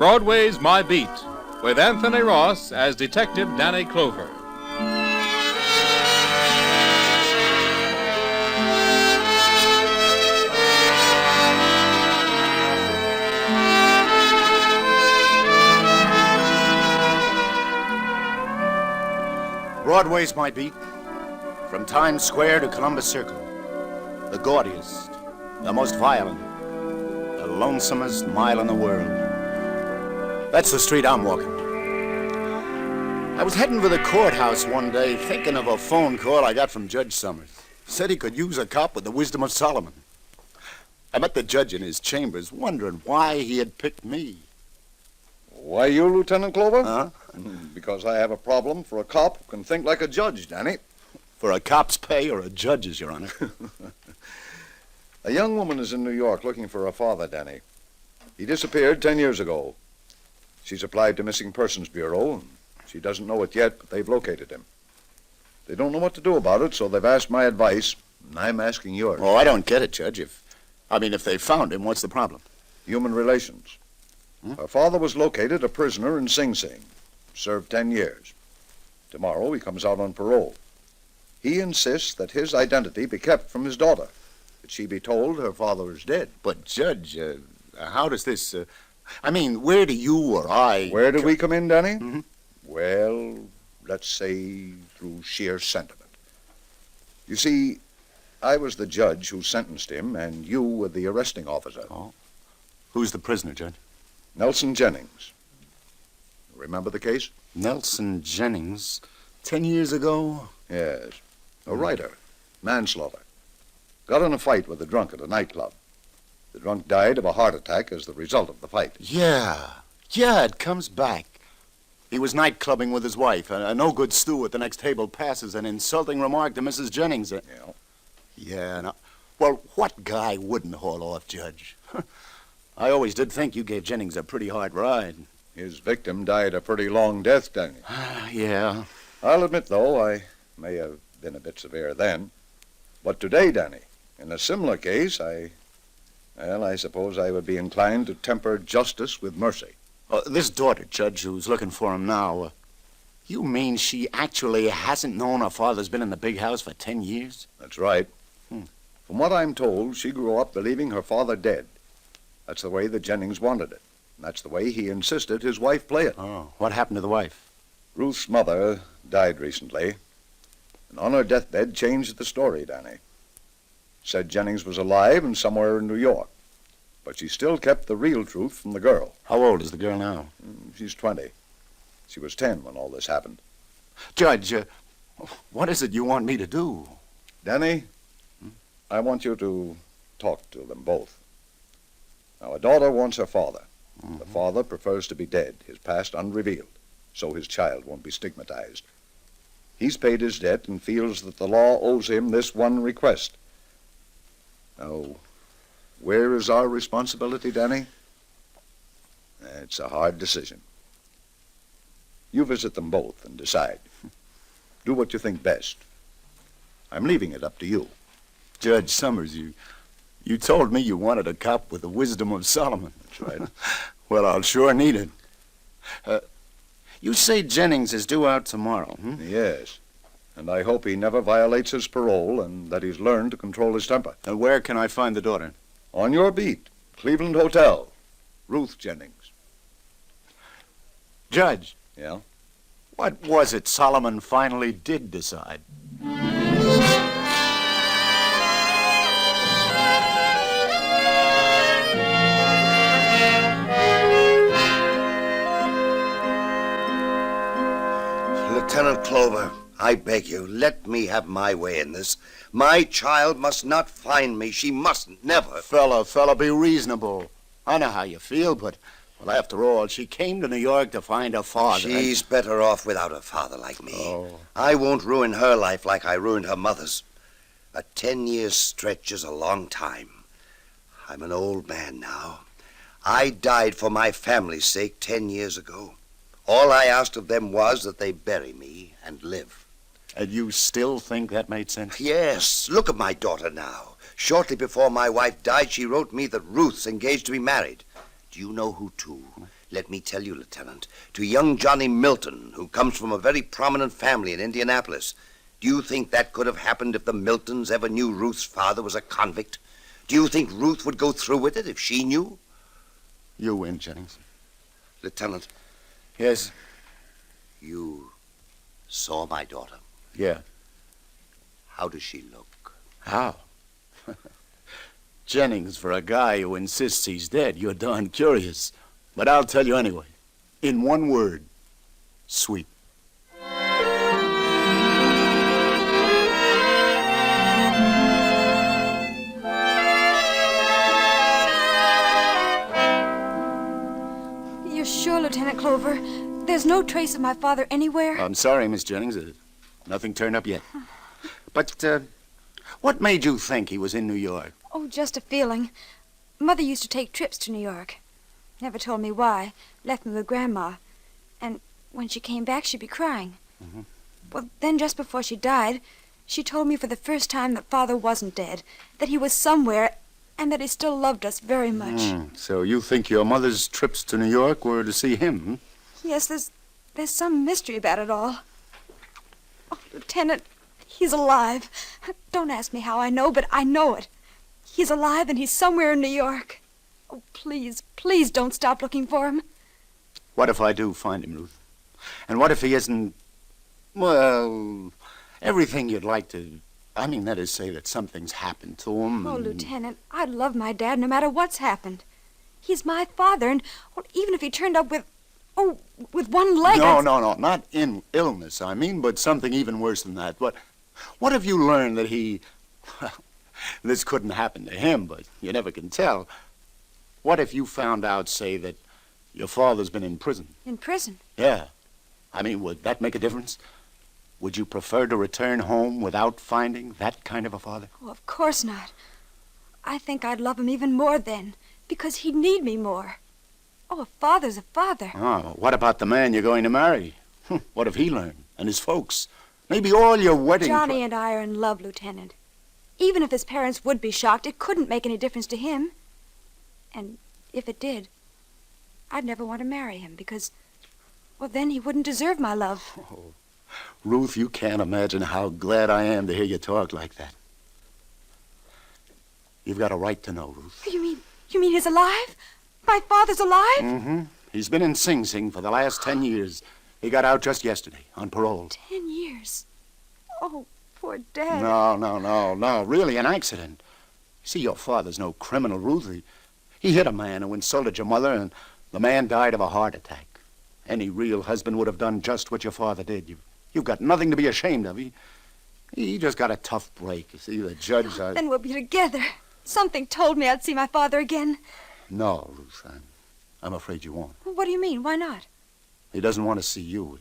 Broadway's My Beat, with Anthony Ross as Detective Danny Clover. Broadway's My Beat, from Times Square to Columbus Circle. The gaudiest, the most violent, the lonesomest mile in the world. That's the street I'm walking. I was heading for the courthouse one day, thinking of a phone call I got from Judge Summers. Said he could use a cop with the wisdom of Solomon. I met the judge in his chambers, wondering why he had picked me. Why you, Lieutenant Clover? Huh? Because I have a problem for a cop who can think like a judge, Danny. For a cop's pay or a judge's, Your Honor? A young woman is in New York looking for her father, Danny. He disappeared 10 years ago. She's applied to Missing Persons Bureau, and she doesn't know it yet, but they've located him. They don't know what to do about it, so they've asked my advice, and I'm asking yours. Oh, I don't get it, Judge. If they found him, what's the problem? Human relations. Her father was located a prisoner in Sing Sing. Served 10 years. Tomorrow he comes out on parole. He insists that his identity be kept from his daughter, that she be told her father is dead. But, Judge, how does this... where do you or I... Where do we come in, Danny? Mm-hmm. Well, let's say through sheer sentiment. You see, I was the judge who sentenced him, and you were the arresting officer. Oh. Who's the prisoner, Judge? Nelson Jennings. Remember the case? Nelson Jennings? 10 years ago? Yes. A writer. Manslaughter. Got in a fight with a drunk at a nightclub. The drunk died of a heart attack as the result of the fight. Yeah, it comes back. He was night clubbing with his wife. A no-good stew at the next table passes an insulting remark to Mrs. Jennings. Well, what guy wouldn't haul off, Judge? I always did think you gave Jennings a pretty hard ride. His victim died a pretty long death, Danny. Yeah. I'll admit, though, I may have been a bit severe then. But today, Danny, in a similar case, I suppose I would be inclined to temper justice with mercy. This daughter, Judge, who's looking for him now, you mean she actually hasn't known her father's been in the big house for 10 years? That's right. From what I'm told, she grew up believing her father dead. That's the way that Jennings wanted it. And that's the way he insisted his wife play it. Oh, what happened to the wife? Ruth's mother died recently, and on her deathbed changed the story, Danny. Said Jennings was alive and somewhere in New York. But she still kept the real truth from the girl. How old is the girl now? She's 20. She was 10 when all this happened. Judge, what is it you want me to do? Danny, I want you to talk to them both. Now, a daughter wants her father. Mm-hmm. The father prefers to be dead, his past unrevealed, so his child won't be stigmatized. He's paid his debt and feels that the law owes him this one request. Now, where is our responsibility, Danny? It's a hard decision. You visit them both and decide. Do what you think best. I'm leaving it up to you. Judge Summers, you told me you wanted a cop with the wisdom of Solomon. That's right. Well, I'll sure need it. You say Jennings is due out tomorrow, hmm? Yes. And I hope he never violates his parole and that he's learned to control his temper. And where can I find the daughter? On your beat. Cleveland Hotel. Ruth Jennings. Judge. Yeah? What was it Solomon finally did decide? Lieutenant Clover, I beg you, let me have my way in this. My child must not find me. She mustn't, never. Fella, be reasonable. I know how you feel, but, well, after all, she came to New York to find her father. She's better off without a father like me. Oh. I won't ruin her life like I ruined her mother's. A 10-year stretch is a long time. I'm an old man now. I died for my family's sake 10 years ago. All I asked of them was that they bury me and live. And you still think that made sense? Yes. Look at my daughter now. Shortly before my wife died, she wrote me that Ruth's engaged to be married. Do you know who to? Let me tell you, Lieutenant, to young Johnny Milton, who comes from a very prominent family in Indianapolis, do you think that could have happened if the Miltons ever knew Ruth's father was a convict? Do you think Ruth would go through with it if she knew? You win, Jennings. Lieutenant, Yes? you saw my daughter. Yeah. How does she look? How? Jennings, for a guy who insists he's dead, you're darn curious. But I'll tell you anyway. In one word, sweet. You're sure, Lieutenant Clover? There's no trace of my father anywhere? I'm sorry, Miss Jennings. Nothing turned up yet. But, what made you think he was in New York? Oh, just a feeling. Mother used to take trips to New York. Never told me why. Left me with Grandma. And when she came back, she'd be crying. Mm-hmm. Well, then just before she died, she told me for the first time that Father wasn't dead, that he was somewhere, and that he still loved us very much. So you think your mother's trips to New York were to see him, hmm? Yes, there's some mystery about it all. Oh, Lieutenant, he's alive. Don't ask me how I know, but I know it. He's alive and he's somewhere in New York. Oh, please, please don't stop looking for him. What if I do find him, Ruth? And what if he isn't, well, everything you'd like to... I mean, that is, say that something's happened to him. Oh, and- Lieutenant, I love my dad no matter what's happened. He's my father, and well, even if he turned up with one leg... No, not in illness, I mean, but something even worse than that. What if you learned that he... Well, this couldn't happen to him, but you never can tell. What if you found out, say, that your father's been in prison? In prison? Yeah. I mean, would that make a difference? Would you prefer to return home without finding that kind of a father? Oh, of course not. I think I'd love him even more then, because he'd need me more. Oh, a father's a father. Oh, what about the man you're going to marry? What if he learned? And his folks? Maybe all your wedding... Johnny and I are in love, Lieutenant. Even if his parents would be shocked, it couldn't make any difference to him. And if it did, I'd never want to marry him because, well, then he wouldn't deserve my love. Oh, Ruth, you can't imagine how glad I am to hear you talk like that. You've got a right to know, Ruth. You mean he's alive? My father's alive? Mm-hmm. He's been in Sing Sing for the last 10 years. He got out just yesterday on parole. 10 years? Oh, poor Dad. No. Really, an accident. See, your father's no criminal, Ruth. He hit a man who insulted your mother, and the man died of a heart attack. Any real husband would have done just what your father did. You've got nothing to be ashamed of. He just got a tough break. You see, the judge... Then we'll be together. Something told me I'd see my father again. No, Ruth, I'm afraid you won't. What do you mean? Why not? He doesn't want to see you.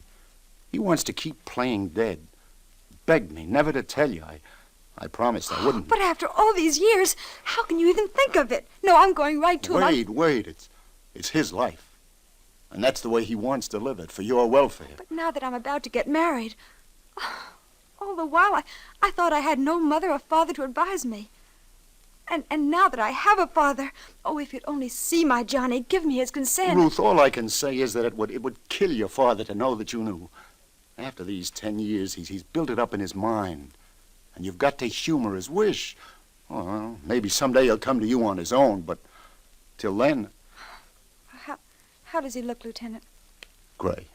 He wants to keep playing dead. Begged me never to tell you. I promised I wouldn't. But after all these years, how can you even think of it? No, I'm going right to him. Wait. It's his life. And that's the way he wants to live it, for your welfare. But now that I'm about to get married, all the while I thought I had no mother or father to advise me. And now that I have a father, oh, if you'd only see my Johnny, give me his consent. Ruth, all I can say is that it would kill your father to know that you knew. After these 10 years, he's built it up in his mind. And you've got to humor his wish. Well, maybe someday he'll come to you on his own, but till then... How does he look, Lieutenant? Gray.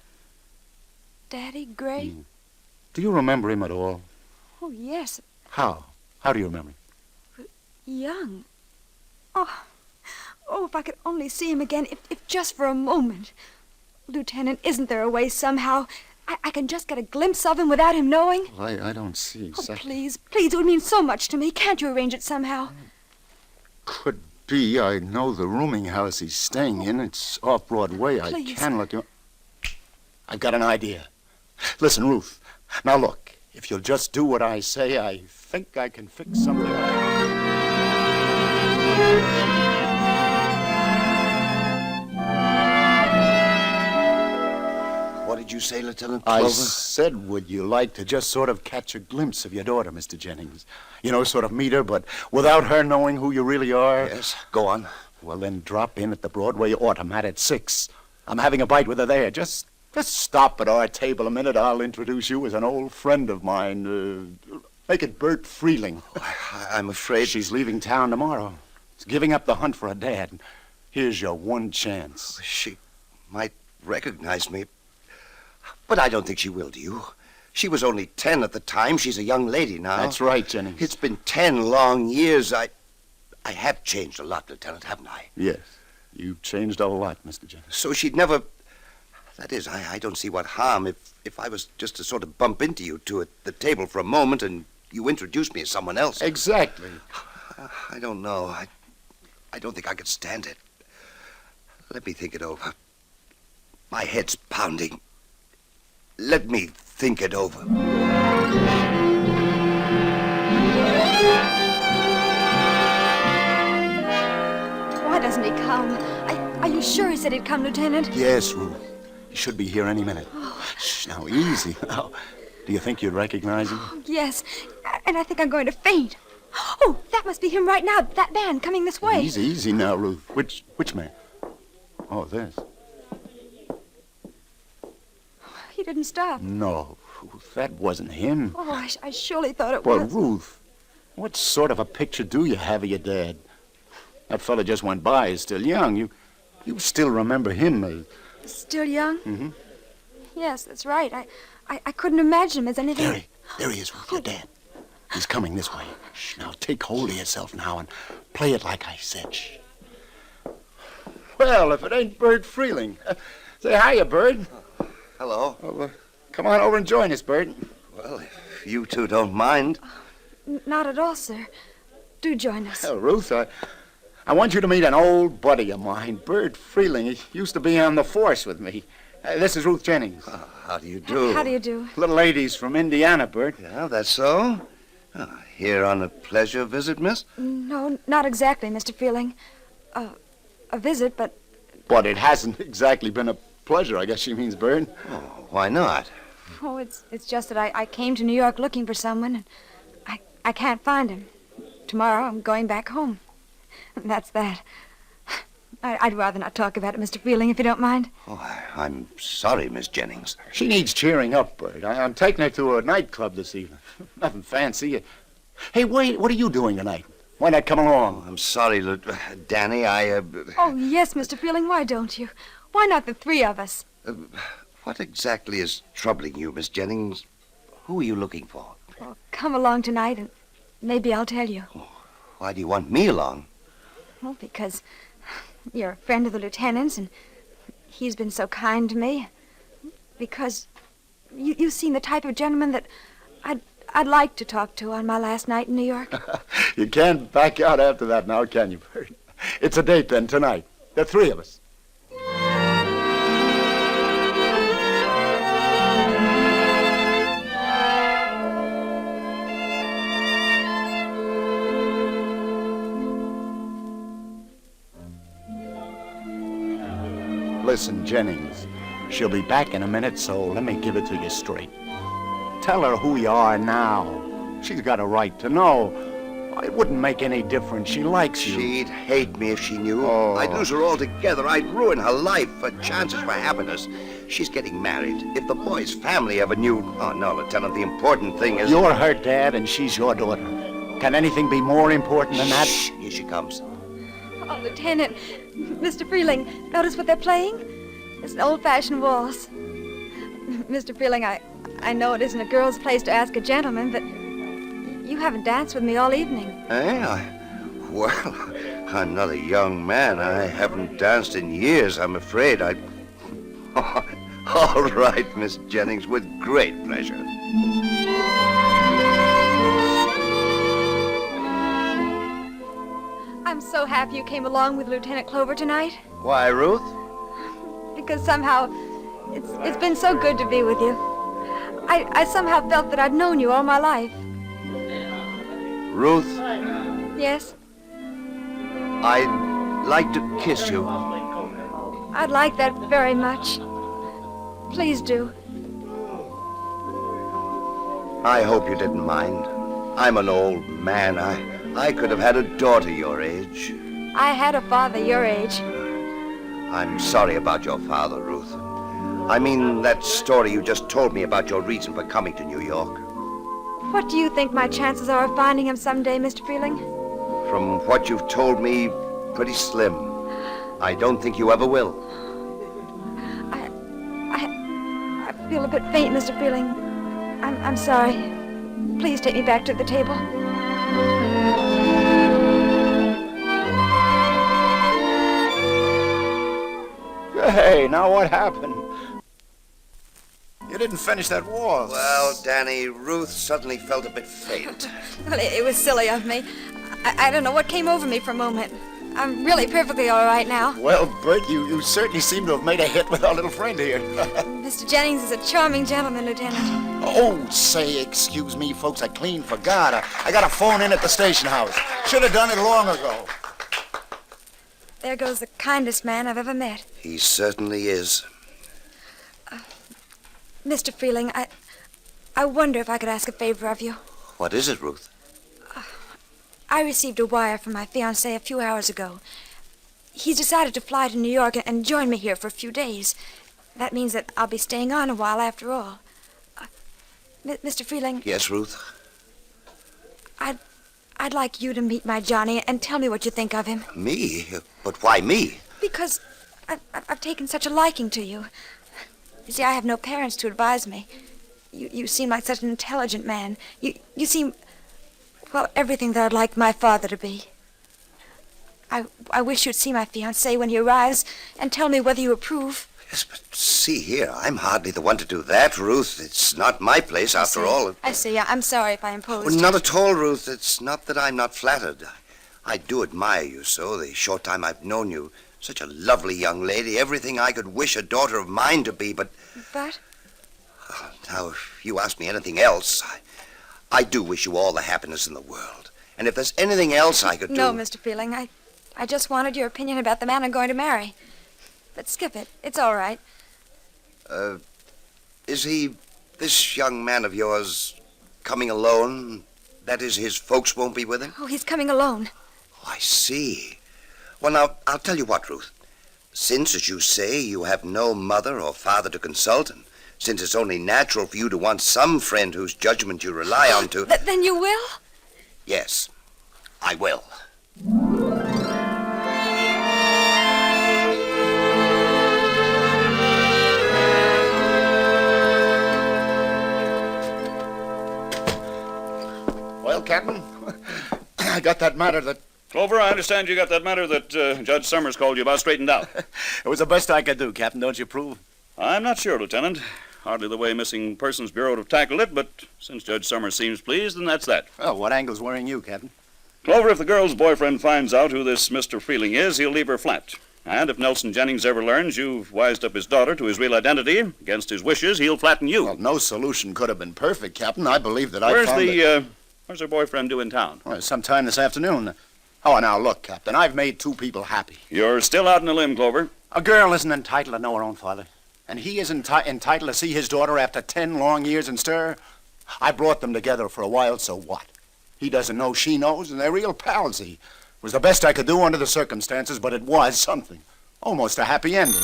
Daddy, gray? Do you remember him at all? Oh, yes. How? How do you remember him? Young. Oh, if I could only see him again, if just for a moment. Lieutenant, isn't there a way somehow I can just get a glimpse of him without him knowing? Well, I don't see Oh, exactly... please, it would mean so much to me. Can't you arrange it somehow? Could be. I know the rooming house he's staying in. It's off Broadway. Please. I can let you... I've got an idea. Listen, Ruth. Now, look. If you'll just do what I say, I think I can fix something. What did you say, Lieutenant I Clover? said, would you like to just sort of catch a glimpse of your daughter, Mr. Jennings? You know, sort of meet her, but without her knowing who you really are? Yes, go on. Well, then drop in at the Broadway Automat at 6. I'm having a bite with her there. Just stop at our table a minute. I'll introduce you as an old friend of mine. Make it Bert Freeling. I'm afraid... She's leaving town tomorrow. She's giving up the hunt for her dad. Here's your one chance. She might recognize me, but I don't think she will, do you? She was only 10 at the time. She's a young lady now. That's right, Jennings. It's been 10 long years. I have changed a lot, Lieutenant, haven't I? Yes, you've changed a lot, Mr. Jennings. So she'd never... That is, I don't see what harm if I was just to sort of bump into you two at the table for a moment and you introduced me as someone else. Exactly. I don't know. I don't think I could stand it. Let me think it over. My head's pounding. Let me think it over. Why doesn't he come? Are you sure he said he'd come, Lieutenant? Yes, Ruth. He should be here any minute. Shh, now, easy. Now, do you think you'd recognize him? Yes, and I think I'm going to faint. Oh, that must be him right now, that man coming this way. Easy now, Ruth. Which man? Oh, this. He didn't stop. No, Ruth, that wasn't him. Oh, I surely thought it Well, was. Ruth, what sort of a picture do you have of your dad? That fella just went by. He's still young. You still remember him, Still young? Mm-hmm. Yes, that's right. I couldn't imagine him as anything... There he is, Ruth, your dad. He's coming this way. Shh, now take hold of yourself now and play it like I said. Shh. Well, if it ain't Bert Freeling. Say hiya, Bert. Hello. Well, come on over and join us, Bert. Well, if you two don't mind. Not at all, sir. Do join us. Well, Ruth, I want you to meet an old buddy of mine, Bert Freeling. He used to be on the force with me. This is Ruth Jennings. How do you do? How do you do? Little lady's from Indiana, Bert. Yeah, that's so? Here on a pleasure visit, miss? No, not exactly, Mr. Freeling. A visit, but... But it hasn't exactly been a pleasure, I guess she means, Bert. Oh, why not? Oh, it's just that I came to New York looking for someone, and I can't find him. Tomorrow I'm going back home. And that's that. I'd rather not talk about it, Mr. Freeling, if you don't mind. Oh, I'm sorry, Miss Jennings. She needs cheering up, Bert. I'm taking her to a nightclub this evening. Nothing fancy. Hey, wait, what are you doing tonight? Why not come along? I'm sorry, Danny, Oh, yes, Mr. Freeling, why don't you? Why not the three of us? What exactly is troubling you, Miss Jennings? Who are you looking for? Well, come along tonight, and maybe I'll tell you. Why do you want me along? Well, because you're a friend of the lieutenant's, and he's been so kind to me. Because you've seen the type of gentleman that I'd like to talk to on my last night in New York. You can't back out after that now, can you, Bert? It's a date then, tonight. The three of us. Listen, Jennings, she'll be back in a minute, so let me give it to you straight. Tell her who you are now. She's got a right to know. It wouldn't make any difference. She likes you. She'd hate me if she knew. Oh. I'd lose her altogether. I'd ruin her life, her chances for happiness. She's getting married. If the boy's family ever knew... Oh, no, Lieutenant, the important thing is... You're her dad, and she's your daughter. Can anything be more important than that? Shh, here she comes. Oh, Lieutenant, Mr. Freeling, notice what they're playing? It's an old-fashioned waltz. Mr. Freeling, I know it isn't a girl's place to ask a gentleman, but you haven't danced with me all evening. Well, I'm not a young man. I haven't danced in years, I'm afraid. All right, Miss Jennings, with great pleasure. I'm so happy you came along with Lieutenant Clover tonight. Why, Ruth? Because somehow it's been so good to be with you. I somehow felt that I'd known you all my life. Ruth, Yes? I'd like to kiss you. I'd like that very much. Please do. I hope you didn't mind. I'm an old man. I could have had a daughter your age. I had a father your age. I'm sorry about your father, Ruth. I mean, that story you just told me about your reason for coming to New York. What do you think my chances are of finding him someday, Mr. Freeling? From what you've told me, pretty slim. I don't think you ever will. I feel a bit faint, Mr. Freeling. I'm sorry. Please take me back to the table. Hey, now what happened? You didn't finish that waltz. Well, Danny, Ruth suddenly felt a bit faint. Well, it was silly of me. I don't know what came over me for a moment. I'm really perfectly all right now. Well, Bert, you certainly seem to have made a hit with our little friend here. Mr. Jennings is a charming gentleman, Lieutenant. Oh, say, excuse me, folks, I clean forgot. I got a phone in at the station house. Should have done it long ago. There goes the kindest man I've ever met. He certainly is. Mr. Freeling, I wonder if I could ask a favor of you. What is it, Ruth? I received a wire from my fiancé a few hours ago. He's decided to fly to New York and join me here for a few days. That means that I'll be staying on a while after all. Mr. Freeling? Yes, Ruth? I'd like you to meet my Johnny and tell me what you think of him. Me? But why me? Because I've taken such a liking to you. You see, I have no parents to advise me. You seem like such an intelligent man. You seem, well, everything that I'd like my father to be. I wish you'd see my fiancé when he arrives and tell me whether you approve. Yes, but see here, I'm hardly the one to do that, Ruth. It's not my place, after all. I see. I'm sorry if I imposed. Well, not at all, Ruth. It's not that I'm not flattered. I do admire you so, the short time I've known you. Such a lovely young lady, everything I could wish a daughter of mine to be, but... But? Now, if you ask me anything else, I do wish you all the happiness in the world. And if there's anything else I could do... No, Mr. Freeling, I just wanted your opinion about the man I'm going to marry. But skip it. It's all right. Is he, this young man of yours, coming alone? That is, his folks won't be with him? Oh, he's coming alone. Oh, I see. Well, now, I'll tell you what, Ruth. Since, as you say, you have no mother or father to consult, and since it's only natural for you to want some friend whose judgment you rely on to... Then you will? Yes, I will. Well, Captain, I got that matter that... Clover, I understand you got that matter that Judge Summers called you about straightened out. It was the best I could do, Captain. Don't you approve? I'm not sure, Lieutenant. Hardly the way Missing Persons Bureau would have tackled it, but since Judge Summers seems pleased, then that's that. Well, what angle's worrying you, Captain? Clover, if the girl's boyfriend finds out who this Mr. Freeling is, he'll leave her flat. And if Nelson Jennings ever learns you've wised up his daughter to his real identity, against his wishes, he'll flatten you. Well, no solution could have been perfect, Captain. I believe that I found it. Where's her boyfriend due in town? Well, sometime this afternoon. Oh, now, look, Captain, I've made two people happy. You're still out on a limb, Clover. A girl isn't entitled to know her own father. And he isn't entitled to see his daughter after 10 long years in stir. I brought them together for a while, so what? He doesn't know, she knows, and they're real pals. It was the best I could do under the circumstances, but it was something. Almost a happy ending.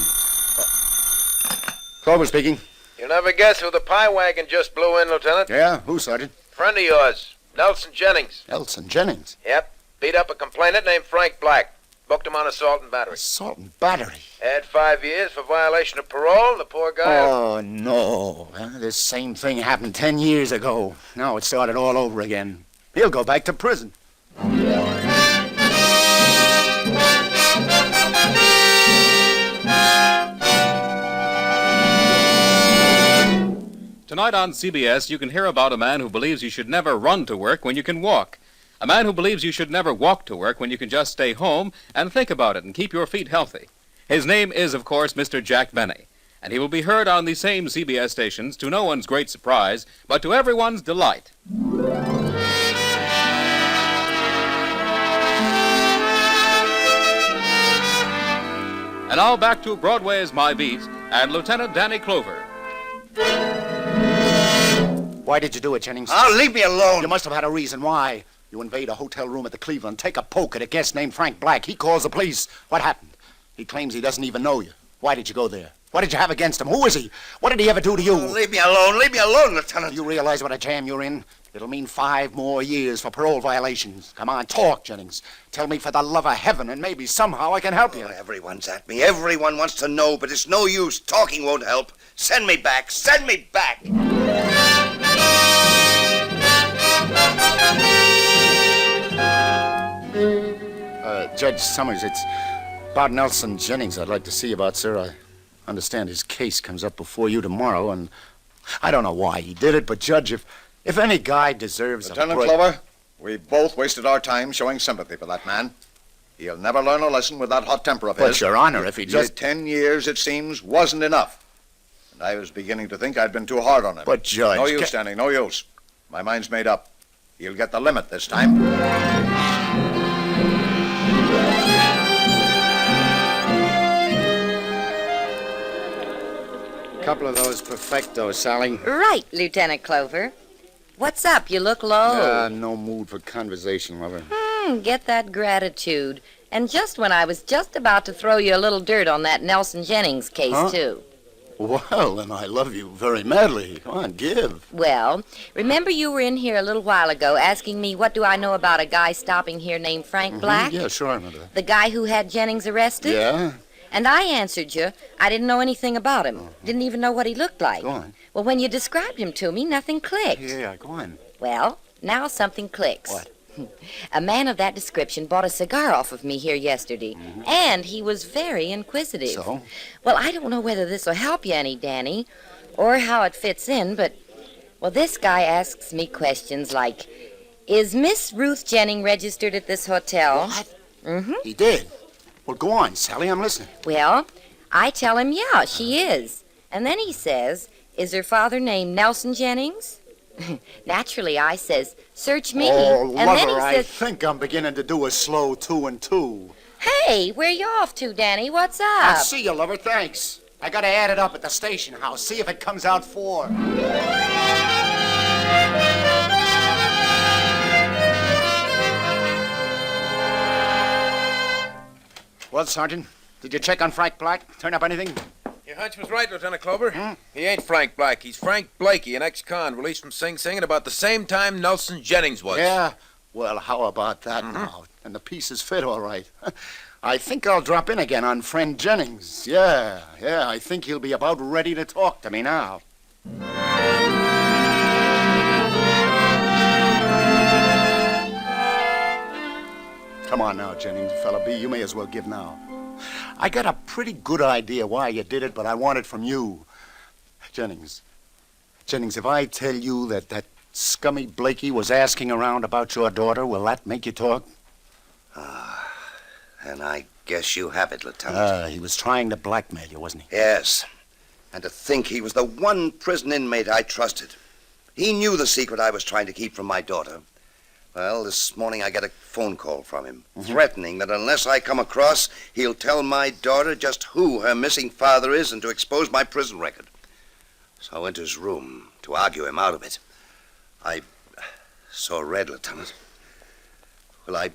Clover speaking. You'll never guess who the pie wagon just blew in, Lieutenant. Yeah? Who, Sergeant? Friend of yours, Nelson Jennings. Nelson Jennings. Yep. Beat up a complainant named Frank Black. Booked him on assault and battery. Assault and battery? Had 5 years for violation of parole. The poor guy... Oh, no. This same thing happened 10 years ago. Now it started all over again. He'll go back to prison. Tonight on CBS, you can hear about a man who believes you should never run to work when you can walk. A man who believes you should never walk to work when you can just stay home and think about it and keep your feet healthy. His name is, of course, Mr. Jack Benny, and he will be heard on the same CBS stations to no one's great surprise, but to everyone's delight. And now back to Broadway's My Beat and Lieutenant Danny Clover. Why did you do it, Jennings? Oh, leave me alone. You must have had a reason why. You invade a hotel room at the Cleveland, take a poke at a guest named Frank Black. He calls the police. What happened? He claims he doesn't even know you. Why did you go there? What did you have against him? Who is he? What did he ever do to you? Oh, leave me alone, Lieutenant. Do you realize what a jam you're in? It'll mean 5 more years for parole violations. Come on, talk, Jennings. Tell me for the love of heaven, and maybe somehow I can help you. Oh, everyone's at me. Everyone wants to know, but it's no use. Talking won't help. Send me back. Send me back. Judge Summers, it's about Nelson Jennings I'd like to see about, sir. I understand his case comes up before you tomorrow, and I don't know why he did it, but, Judge, if any guy deserves Lieutenant Clover, we both wasted our time showing sympathy for that man. He'll never learn a lesson with that hot temper of his. But, Your Honor, if he just... 10 years, it seems, wasn't enough. And I was beginning to think I'd been too hard on him. But, Judge... No use standing, no use. My mind's made up. He'll get the limit this time. Couple of those perfectos, Sally. Right, Lieutenant Clover. What's up? You look low. No mood for conversation, lover. Get that gratitude. And just when I was just about to throw you a little dirt on that Nelson Jennings case, too. Well, then I love you very madly. Come on, give. Well, remember you were in here a little while ago asking me what do I know about a guy stopping here named Frank Black? Yeah, sure, I remember that. The guy who had Jennings arrested? Yeah? And I answered you, I didn't know anything about him. Didn't even know what he looked like. Go on. Well, when you described him to me, nothing clicked. Yeah, go on. Well, now something clicks. What? A man of that description bought a cigar off of me here yesterday, and he was very inquisitive. So? Well, I don't know whether this will help you any, Danny, or how it fits in, but, well, this guy asks me questions like, is Miss Ruth Jennings registered at this hotel? What? Mm-hmm. He did? Well, go on, Sally, I'm listening. Well, I tell him, yeah, she is. And then he says, is her father named Nelson Jennings? Naturally, I says, search me. Oh, and lover, then he I says, think I'm beginning to do a slow 2 and 2. hey, where you off to, Danny? What's I'll up? see you, lover, thanks. I gotta add it up at the station house, see if it comes out 4. Well, Sergeant, did you check on Frank Black? Turn up anything? Your hunch was right, Lieutenant Clover. He ain't Frank Black. He's Frank Blakey, an ex-con released from Sing Sing at about the same time Nelson Jennings was. Yeah? Well, how about that now? And the pieces fit all right. I think I'll drop in again on friend Jennings. Yeah, I think he'll be about ready to talk to me now. Come on now, Jennings, fella B, you may as well give now. I got a pretty good idea why you did it, but I want it from you. Jennings, if I tell you that scummy Blakey was asking around about your daughter, will that make you talk? And I guess you have it, Lieutenant. He was trying to blackmail you, wasn't he? Yes. And to think he was the one prison inmate I trusted. He knew the secret I was trying to keep from my daughter. Well, this morning I got a phone call from him, threatening that unless I come across, he'll tell my daughter just who her missing father is and to expose my prison record. So I went to his room to argue him out of it. I saw red, Lieutenant. Will I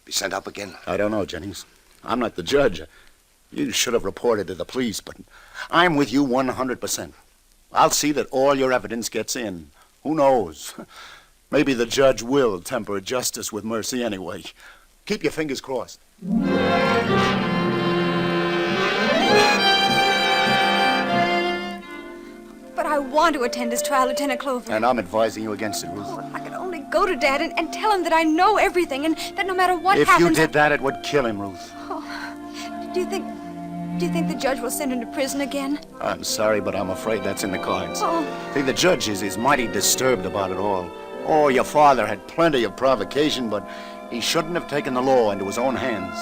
be sent up again? I don't know, Jennings. I'm not the judge. You should have reported to the police, but I'm with you 100%. I'll see that all your evidence gets in. Who knows? Maybe the judge will temper justice with mercy anyway. Keep your fingers crossed. But I want to attend his trial, Lieutenant Clover. And I'm advising you against it, Ruth. I could only go to Dad and tell him that I know everything and that no matter what If happens... you did that, it would kill him, Ruth. Do you think the judge will send him to prison again? I'm sorry, but I'm afraid that's in the cards. Oh. See, the judge is mighty disturbed about it all. Oh, your father had plenty of provocation, but he shouldn't have taken the law into his own hands.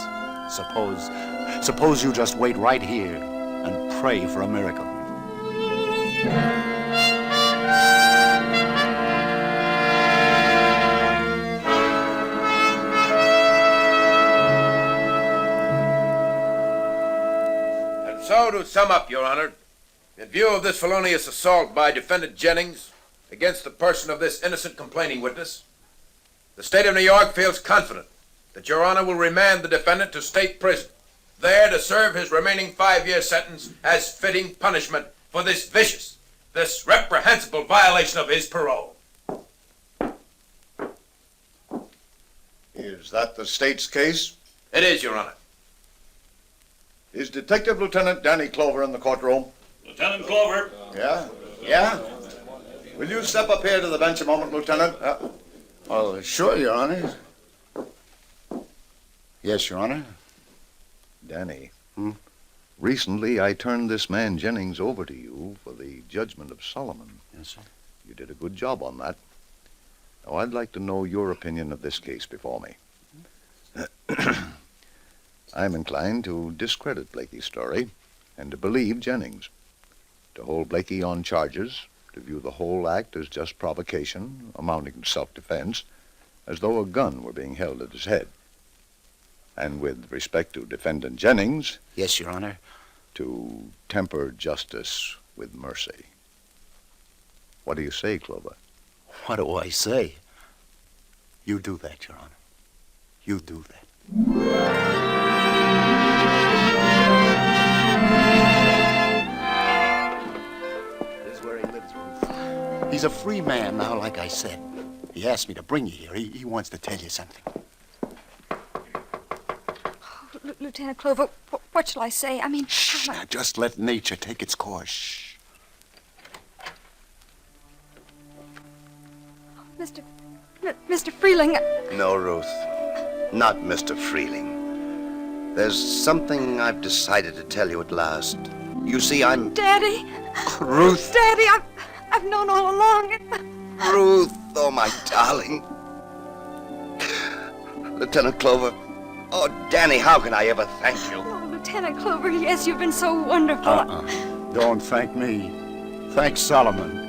Suppose you just wait right here and pray for a miracle. And so, to sum up, Your Honor, in view of this felonious assault by Defendant Jennings against the person of this innocent complaining witness, the state of New York feels confident that Your Honor will remand the defendant to state prison, there to serve his remaining 5-year sentence as fitting punishment for this vicious, this reprehensible violation of his parole. Is that the state's case? It is, Your Honor. Is Detective Lieutenant Danny Clover in the courtroom? Lieutenant Clover. Yeah? Yeah? Will you step up here to the bench a moment, Lieutenant? Oh, sure, Your Honor. Yes, Your Honor. Danny. Recently, I turned this man Jennings over to you for the judgment of Solomon. Yes, sir. You did a good job on that. Now, I'd like to know your opinion of this case before me. I'm inclined to discredit Blakey's story and to believe Jennings, to hold Blakey on charges, to view the whole act as just provocation, amounting to self-defense, as though a gun were being held at his head. And with respect to Defendant Jennings, Yes, Your Honor. to temper justice with mercy. What do you say, Clover? What do I say? You do that, Your Honor. You do that. This is where he lives, Ruth. He's a free man now, like I said. He asked me to bring you here. He wants to tell you something. Lieutenant Clover, what shall I say? I mean... Shh, now just let nature take its course. Shh. Mr. Freeling... No, Ruth. Not Mr. Freeling. There's something I've decided to tell you at last. You see, I'm... Daddy! Ruth! Daddy, I've known all along. Ruth, oh, my darling. Lieutenant Clover. Oh, Danny, how can I ever thank you? Oh, Lieutenant Clover, yes, you've been so wonderful. Don't thank me. Thank Solomon.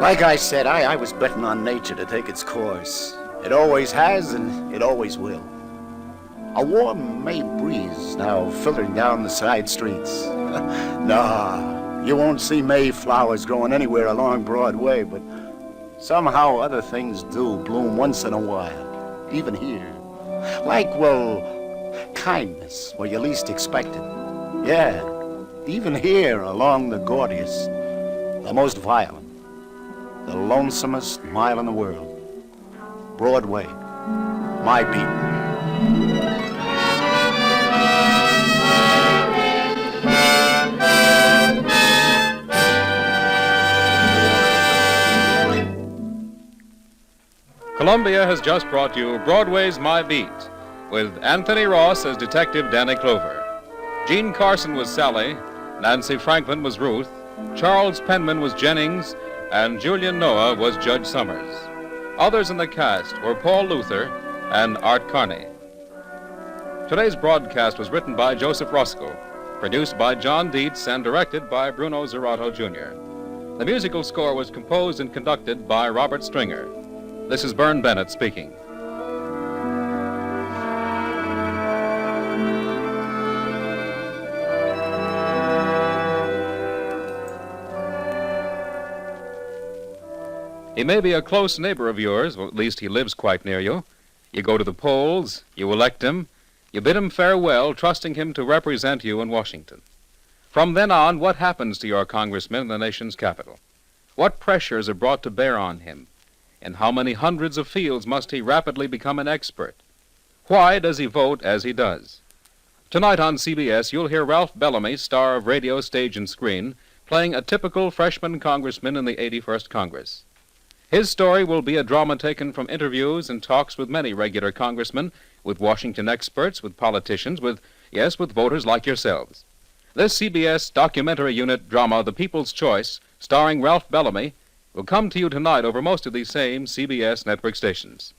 Like I said, I was betting on nature to take its course. It always has, and it always will. A warm May breeze now filtering down the side streets. Nah, you won't see May flowers growing anywhere along Broadway, but somehow other things do bloom once in a while, even here. Like, well, kindness where you least expect it. Yeah, even here along the gaudiest, the most violent, the lonesomest mile in the world. Broadway, my beat. Columbia has just brought you Broadway's My Beat, with Anthony Ross as Detective Danny Clover. Jean Carson was Sally, Nancy Franklin was Ruth, Charles Penman was Jennings, and Julian Noah was Judge Summers. Others in the cast were Paul Luther and Art Carney. Today's broadcast was written by Joseph Roscoe, produced by John Dietz, and directed by Bruno Zerato, Jr. The musical score was composed and conducted by Robert Stringer. This is Bern Bennett speaking. He may be a close neighbor of yours, or at least he lives quite near you. You go to the polls, you elect him, you bid him farewell, trusting him to represent you in Washington. From then on, what happens to your congressman in the nation's capital? What pressures are brought to bear on him? In how many hundreds of fields must he rapidly become an expert? Why does he vote as he does? Tonight on CBS, you'll hear Ralph Bellamy, star of radio, stage, and screen, playing a typical freshman congressman in the 81st Congress. His story will be a drama taken from interviews and talks with many regular congressmen, with Washington experts, with politicians, with voters like yourselves. This CBS documentary unit drama, The People's Choice, starring Ralph Bellamy, will come to you tonight over most of these same CBS network stations.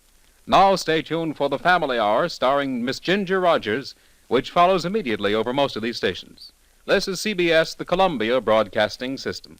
Now stay tuned for the Family Hour, starring Miss Ginger Rogers, which follows immediately over most of these stations. This is CBS, the Columbia Broadcasting System.